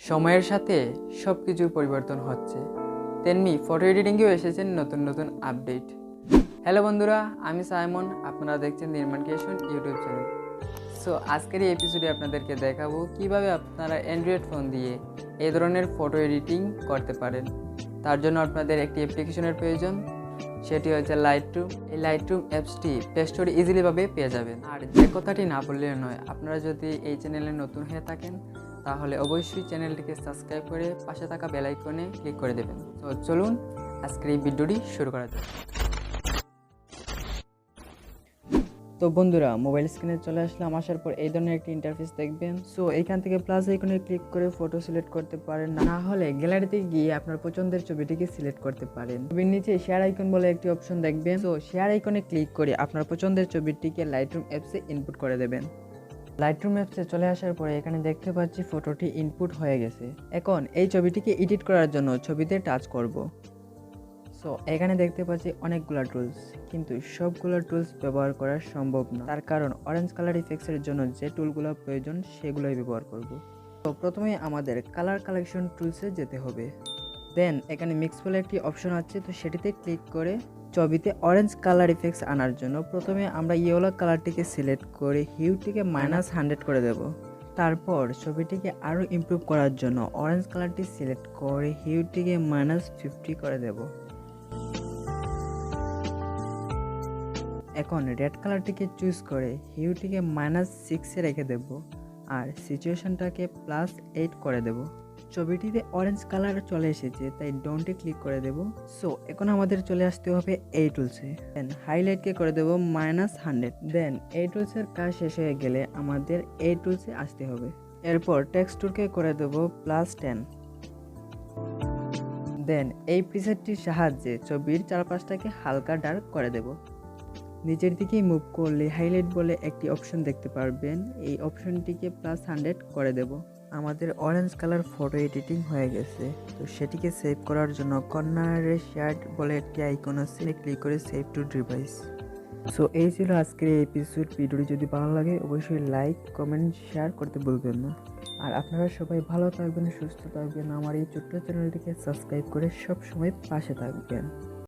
সময়ের সাথে সব কিছুর পরিবর্তন হচ্ছে, তেমনি ফটো এডিটিংয়েও এসেছেন নতুন নতুন আপডেট। হ্যালো বন্ধুরা, আমি সাইমন, আপনারা দেখছেন নির্মাণ ক্রিয়েশন ইউটিউব চ্যানেল। সো আজকের এই এপিসোডে আপনাদেরকে দেখাবো কিভাবে আপনারা অ্যান্ড্রয়েড ফোন দিয়ে এই ধরনের ফটো এডিটিং করতে পারেন। তার জন্য আপনাদের একটি অ্যাপ্লিকেশনের প্রয়োজন, সেটি হচ্ছে লাইটরুম। এই লাইটরুম অ্যাপসটি প্লে স্টোরে ইজিলিভাবে পেয়ে যাবেন। আর যে কথাটি না বললে নয়, আপনারা যদি এই চ্যানেলে নতুন হয়ে থাকেন তাহলে অবশ্যই চ্যানেলটিকে সাবস্ক্রাইব করে পাশে থাকা বেল আইকনে ক্লিক করে দেবেন। তো চলুন আজকের এই ভিডিওটি শুরু করা যাক। তো বন্ধুরা, মোবাইল স্ক্রিনে চলে আসলাম। আসার পর এই ধরনের একটি ইন্টারফেস দেখবেন। সো এইখান থেকে প্লাস আইকনে ক্লিক করে ফটো সিলেক্ট করতে পারেন, না হলে গ্যালারিতে গিয়ে আপনার পছন্দের ছবিটিকে সিলেক্ট করতে পারেন। ছবির নিচে শেয়ার আইকন বলে একটি অপশন দেখবেন। সো শেয়ার আইকনে ক্লিক করে আপনার পছন্দের ছবিটিকে লাইটরুম অ্যাপসে ইনপুট করে দেবেন। লাইটরুম অ্যাপসে চলে আসার পরে এখানে দেখতে পাচ্ছি ফটোটি ইনপুট হয়ে গেছে। এখন এই ছবিটিকে এডিট করার জন্য ছবিতে টাচ করব। সো এখানে দেখতে পাচ্ছি অনেকগুলো টুলস, কিন্তু সবগুলো টুলস ব্যবহার করা সম্ভব না। তার কারণ অরেঞ্জ কালার ইফেক্টসের জন্য যে টুলগুলো প্রয়োজন সেগুলোই ব্যবহার করব। তো প্রথমে আমাদের কালার কালেকশন টুলসে যেতে হবে। দেন এখানে মিক্স বলে একটি অপশন আছে, তো সেটিতে ক্লিক করে ছবিতে অরেঞ্জ কালার ইফেক্টস আনার জন্য প্রথমে আমরা ইয়েলো কালারটিকে সিলেক্ট করে হিউটিকে -100 করে দেব। তারপর ছবিটিকে আরও ইমপ্রুভ করার জন্য অরেঞ্জ কালারটি সিলেক্ট করে হিউটিকে -50 করে দেব। এখন রেড কালারটিকে চুজ করে হিউটিকে -6 রেখে দেব আর সিচুয়েশনটাকে +8 করে দেব। ছবিটিতে অরেঞ্জ কালার চলে এসেছে, তাই ডোন্টে ক্লিক করে দেব। সো এখন আমাদের চলে আসতে হবে এই টুলসে। দেন হাইলাইটকে করে দেব -100। দেন এই টুলসের কাজ শেষ হয়ে গেলে আমাদের এই টুলসে আসতে হবে। এরপর টেক্সচারকে করে দেব +10। দেন এই প্রিসেটটির সাহায্যে ছবির চারপাশটাকে হালকা ডার্ক করে দেব। নিচের দিকে মুভ করলে হাইলাইট বলে একটি অপশন দেখতে পারবেন, এই অপশনটিকে +100 করে দেব। আমাদের অরেঞ্জ কালার ফটো এডিটিং হয়ে গেছে। তো সেটিকে সেভ করার জন্য কর্নারে শেয়ার বলে একটি আইকন আছে, ক্লিক করে সেভ টু ডিভাইস। সো এই ছিল আজকের এই এপিসোড। ভিডিওটি যদি ভালো লাগে অবশ্যই লাইক, কমেন্ট, শেয়ার করতে ভুলবেন না। আর আপনারা সবাই ভালো থাকবেন, সুস্থ থাকবেন। আমার এই ছোট্ট চ্যানেলটিকে সাবস্ক্রাইব করে সব সময় পাশে থাকবেন।